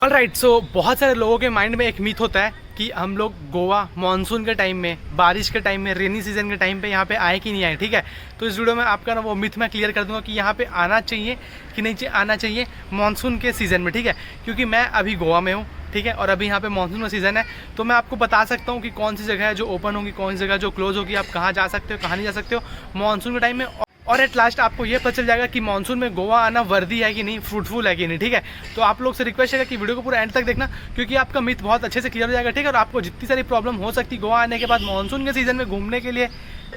Alright, सो बहुत सारे लोगों के माइंड में एक मिथ होता है कि हम लोग गोवा मानसून के टाइम में, बारिश के टाइम में, रेनी सीजन के टाइम पे यहाँ पे आए कि नहीं आए। ठीक है, तो इस वीडियो में आपका ना वो मिथ मैं क्लियर कर दूंगा कि यहाँ पे आना चाहिए कि नहीं आना चाहिए मानसून के सीज़न में। ठीक है, क्योंकि मैं अभी गोवा में हूँ, ठीक है, और अभी यहाँ पे मानसून का सीज़न है, तो मैं आपको बता सकता हूँ कि कौन सी जगह है जो ओपन होगी, कौन सी जगह जो क्लोज होगी, आप कहाँ जा सकते हो, कहाँ नहीं जा सकते हो मानसून के टाइम में। और एट लास्ट आपको ये पता चल जाएगा कि मानसून में गोवा आना वर्दी है कि नहीं, फ्रूटफुल है कि नहीं। ठीक है, तो आप लोग से रिक्वेस्ट है कि वीडियो को पूरा एंड तक देखना, क्योंकि आपका मिथ बहुत अच्छे से क्लियर हो जाएगा। ठीक है, और आपको जितनी सारी प्रॉब्लम हो सकती है गोवा आने के बाद मानसून के सीजन में घूमने के लिए,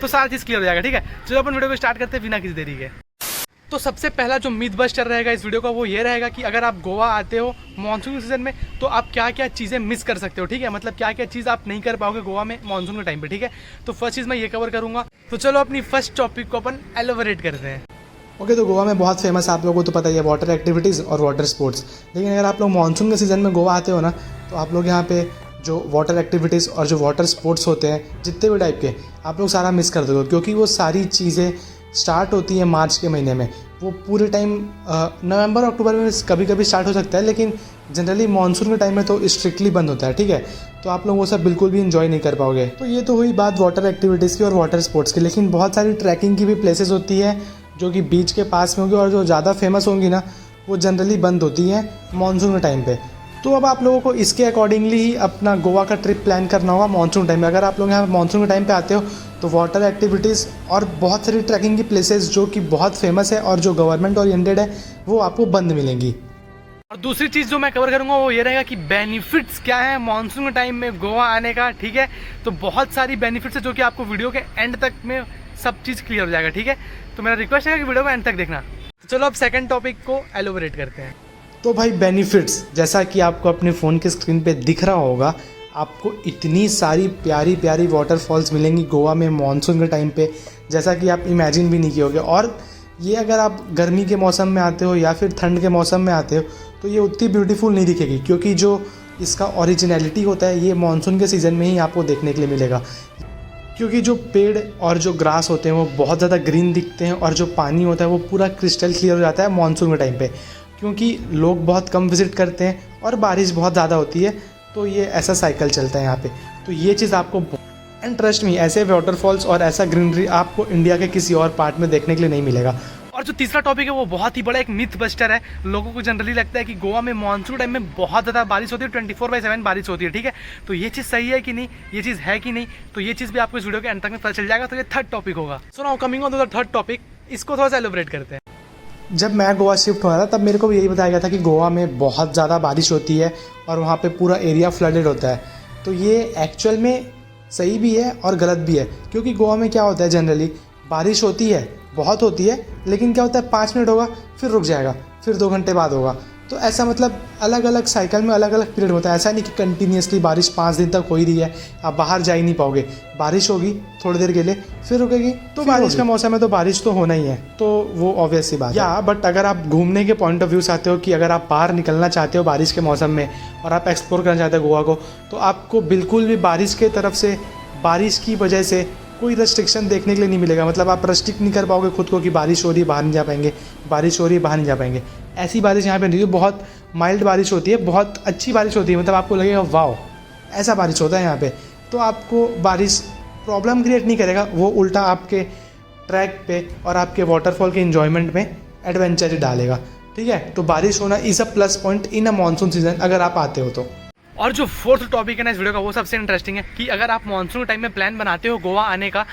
तो सारा चीज़ क्लियर हो जाएगा। ठीक है, चलो अपन वीडियो को स्टार्ट करते हैं बिना किसी देरी के। तो सबसे पहला जो मिथ बस्टर रहेगा इस वीडियो का वो ये रहेगा कि अगर आप गोवा आते हो मानसून के सीजन में तो आप क्या क्या चीज़ें मिस कर सकते हो। ठीक है, मतलब क्या क्या चीज़ आप नहीं कर पाओगे गोवा में मानसून के टाइम पे। ठीक है, तो फर्स्ट चीज़ मैं ये कवर करूँगा। तो चलो अपनी फर्स्ट टॉपिक को अपन एलोबरेट करते हैं। ओके, तो गोवा में बहुत फेमस आप लोगों को तो पता ही है वाटर एक्टिविटीज़ और वाटर स्पोर्ट्स। लेकिन अगर आप लोग मानसून के सीज़न में गोवा आते हो ना, तो आप लोग यहाँ पे जो वाटर एक्टिविटीज़ और जो वाटर स्पोर्ट्स होते हैं जितने भी टाइप के, आप लोग सारा मिस कर दोगे, क्योंकि वो सारी चीज़ें स्टार्ट होती हैं मार्च के महीने में। वो पूरे टाइम नवंबर अक्टूबर में कभी कभी स्टार्ट हो सकता है, लेकिन जनरली मानसून के टाइम में तो स्ट्रिक्टली बंद होता है। ठीक है, तो आप लोग वो सब बिल्कुल भी इंजॉय नहीं कर पाओगे। तो ये तो हुई बात वाटर एक्टिविटीज़ की और वाटर स्पोर्ट्स की, लेकिन बहुत सारी ट्रैकिंग की भी प्लेसेस होती है जो कि बीच के पास में होंगी, और जो ज़्यादा फेमस होंगी ना वो जनरली बंद होती हैं मानसून के टाइम पे। तो अब आप लोगों को इसके अकॉर्डिंगली ही अपना गोवा का ट्रिप प्लान करना होगा मानसून टाइम में। अगर आप लोग यहाँ मानसून के टाइम पे आते हो तो वाटर एक्टिविटीज़ और बहुत सारी ट्रैकिंग की प्लेसेस जो कि बहुत फेमस है और जो गवर्नमेंट ओरिएंटेड है वो आपको बंद मिलेंगी। और दूसरी चीज़ जो मैं कवर करूंगा वो ये रहेगा कि बेनिफिट्स क्या है मानसून के टाइम में गोवा आने का। ठीक है, तो बहुत सारी बेनिफिट्स है जो कि आपको वीडियो के एंड तक में सब चीज़ क्लियर हो जाएगा। ठीक है, तो मेरा रिक्वेस्ट है कि वीडियो को एंड तक देखना। तो चलो अब सेकंड टॉपिक को एलोबरेट करते हैं। तो भाई बेनिफिट्स, जैसा कि आपको अपने फ़ोन के स्क्रीन पे दिख रहा होगा, आपको इतनी सारी प्यारी प्यारी वाटरफॉल्स मिलेंगी गोवा में मानसून के टाइम पे, जैसा कि आप इमेजिन भी नहीं किए। और ये अगर आप गर्मी के मौसम में आते हो या फिर ठंड के मौसम में आते हो तो ये उतनी ब्यूटीफुल नहीं दिखेगी, क्योंकि जो इसका ओरिजिनलिटी होता है ये मानसून के सीज़न में ही आपको देखने के लिए मिलेगा। क्योंकि जो पेड़ और जो ग्रास होते हैं वो बहुत ज़्यादा ग्रीन दिखते हैं, और जो पानी होता है वो पूरा क्रिस्टल क्लियर हो जाता है मानसून के टाइम पे, क्योंकि लोग बहुत कम विज़िट करते हैं और बारिश बहुत ज़्यादा होती है। तो ये ऐसा साइकिल चलता है यहाँ पे। तो ये चीज़ आपको, एंड ट्रस्ट मी, ऐसे वाटरफॉल्स और ऐसा ग्रीनरी आपको इंडिया के किसी और पार्ट में देखने के लिए नहीं मिलेगा। और जो तीसरा टॉपिक है वो बहुत ही बड़ा एक मिथ बस्टर है। लोगों को जनरली लगता है कि गोवा में मानसून टाइम में बहुत ज़्यादा बारिश होती है, 24/7 बारिश होती है। ठीक है, तो ये चीज़ सही है कि नहीं, ये चीज़ है कि नहीं, तो ये चीज़ भी आपको इस वीडियो के अंत तक में पता चल जाएगा। तो ये थर्ड टॉपिक होगा। So now coming on to the third topic, इसको थोड़ा सा एलोबरेट करते हैं। जब मैं गोवा शिफ्ट हुआ था तब मेरे को भी यही बताया गया था कि गोवा में बहुत ज़्यादा बारिश होती है और वहाँ पे पूरा एरिया फ्लडेड होता है। तो ये एक्चुअल में सही भी है और गलत भी है, क्योंकि गोवा में क्या होता है, जनरली बारिश होती है, बहुत होती है, लेकिन क्या होता है 5 मिनट होगा फिर रुक जाएगा, फिर 2 घंटे बाद होगा। तो ऐसा मतलब अलग अलग साइकिल में अलग अलग पीरियड होता है। ऐसा नहीं कि कंटिन्यूसली बारिश 5 दिन तक हो ही रही है, आप बाहर जा ही नहीं पाओगे। बारिश होगी थोड़ी देर के लिए, फिर रुकेगी, तो बारिश का मौसम है तो बारिश तो होना ही है, तो वो ऑब्वियस सी बात है। बट अगर आप घूमने के पॉइंट ऑफ व्यू से आते हो कि अगर आप बाहर निकलना चाहते हो बारिश के मौसम में और आप एक्सप्लोर करना चाहते हो गोवा को, तो आपको बिल्कुल भी बारिश के तरफ से, बारिश की वजह से कोई रेस्ट्रिक्शन देखने के लिए नहीं मिलेगा। मतलब आप रेस्ट्रिक्ट नहीं कर पाओगे खुद को कि बारिश हो रही है बाहर नहीं जा पाएंगे, बारिश हो रही है बाहर नहीं जा पाएंगे। ऐसी बारिश यहाँ पे नहीं है। बहुत माइल्ड बारिश होती है, बहुत अच्छी बारिश होती है, मतलब आपको लगेगा वाओ ऐसा बारिश होता है यहाँ पे। तो आपको बारिश प्रॉब्लम क्रिएट नहीं करेगा, वो उल्टा आपके ट्रैक पे और आपके वाटरफॉल के इन्जॉयमेंट में एडवेंचर ही डालेगा। ठीक है, तो बारिश होना is a plus point in a monsoon season अगर आप आते हो तो। और जो फोर्थ टॉपिक है ना इस वीडियो का वो सबसे इंटरेस्टिंग है कि अगर आप मानसून के टाइम में प्लान बनाते हो गोवा आने का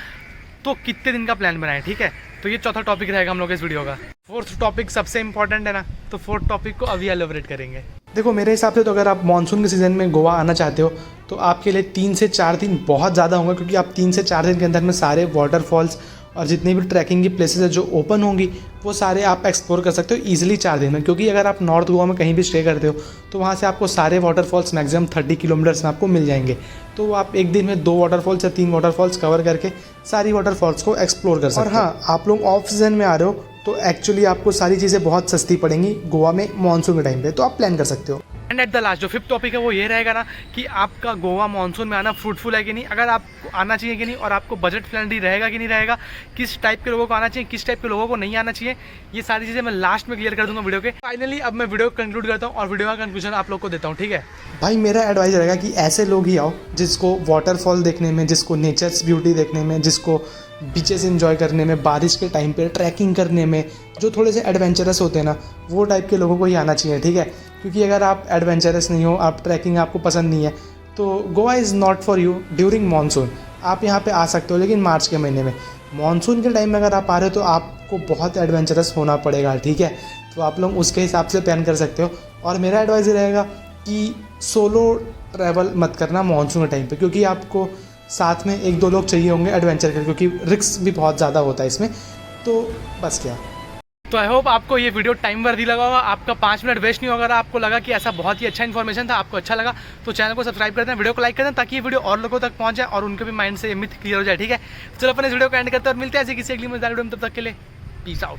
तो कितने दिन का प्लान बनाएं। ठीक है, तो ये चौथा टॉपिक रहेगा हम लोग इस वीडियो का। फोर्थ टॉपिक सबसे इंपॉर्टेंट है ना, तो फोर्थ टॉपिक को अभी एलोबरेट करेंगे। देखो मेरे हिसाब से तो अगर आप मानसून के सीज़न में गोवा आना चाहते हो तो आपके लिए 3 से 4 दिन बहुत ज़्यादा होंगे, क्योंकि आप 3 से 4 दिन के अंदर में सारे वाटरफॉल्स और जितनी भी ट्रैकिंग की प्लेसेस है जो ओपन होंगी वो सारे आप एक्सप्लोर कर सकते हो ईजिली 4 दिन में। क्योंकि अगर आप नॉर्थ गोवा में कहीं भी स्टे करते हो तो वहाँ से आपको सारे वाटरफॉल्स मैक्सिमम 30 किलोमीटर्स में आपको मिल जाएंगे। तो आप एक दिन में 2 वाटरफॉल्स या 3 वाटरफॉल्स कवर करके सारी वाटरफॉल्स को एक्सप्लोर कर सकते हो। और हाँ, आप लोग ऑफ सीजन में आ रहे हो तो एक्चुअली आपको सारी चीज़ें बहुत सस्ती पड़ेंगी गोवा में मानसून के टाइम पे, तो आप प्लान कर सकते हो। एंड एट द लास्ट जो फिफ्थ टॉपिक है वो ये रहेगा ना कि आपका गोवा मानसून में आना फ्रूटफुल है कि नहीं, अगर आपको आना चाहिए कि नहीं, और आपको बजट फ्रेंडली रहेगा कि नहीं रहेगा, किस टाइप के लोगों को आना चाहिए, किस टाइप के लोगों को नहीं आना चाहिए, ये सारी चीज़ें मैं लास्ट में क्लियर कर दूंगा वीडियो के। फाइनली अब मैं वीडियो को कंक्लूड करता हूँ और वीडियो का कंक्लूजन आप लोग को देता हूँ, ठीक है। भाई मेरा एडवाइस रहेगा कि ऐसे लोग ही आओ जिसको वाटरफॉल देखने में, जिसको नेचर्स ब्यूटी देखने में, जिसको बीचेस एंजॉय करने में, बारिश के टाइम पे ट्रैकिंग करने में, जो थोड़े से एडवेंचरस होते हैं ना, वो टाइप के लोगों को ही आना चाहिए, ठीक है। क्योंकि अगर आप एडवेंचरस नहीं हो, आप ट्रैकिंग आपको पसंद नहीं है, तो Goa is not for you during monsoon. आप यहाँ पे आ सकते हो लेकिन मार्च के महीने में। मानसून के टाइम में अगर आप आ रहे हो तो आपको बहुत एडवेंचरस होना पड़ेगा, ठीक है। तो आप लोग उसके हिसाब से प्लान कर सकते हो। और मेरा एडवाइस ये रहेगा कि सोलो ट्रैवल मत करना मानसून के टाइम पे, क्योंकि आपको साथ में 1-2 लोग चाहिए होंगे एडवेंचर के, क्योंकि रिस्क भी बहुत ज़्यादा होता है इसमें। तो बस क्या, तो आई होप आपको ये वीडियो टाइम वर्दी लगा होगा, आपका 5 मिनट वेस्ट नहीं होगा। अगर आपको लगा कि ऐसा बहुत ही अच्छा इन्फॉर्मेशन था, आपको अच्छा लगा, तो चैनल को सब्सक्राइब कर दें, वीडियो को लाइक कर दें, ताकि ये वीडियो और लोगों तक पहुंच जाए और उनके भी माइंड से ये मिथ क्लियर हो जाए, ठीक है। चलो अपन इस वीडियो को एंड करते हैं और मिलते हैं ऐसे किसी अगली मजेदार वीडियो में, तब तक के लिए पीस आउट।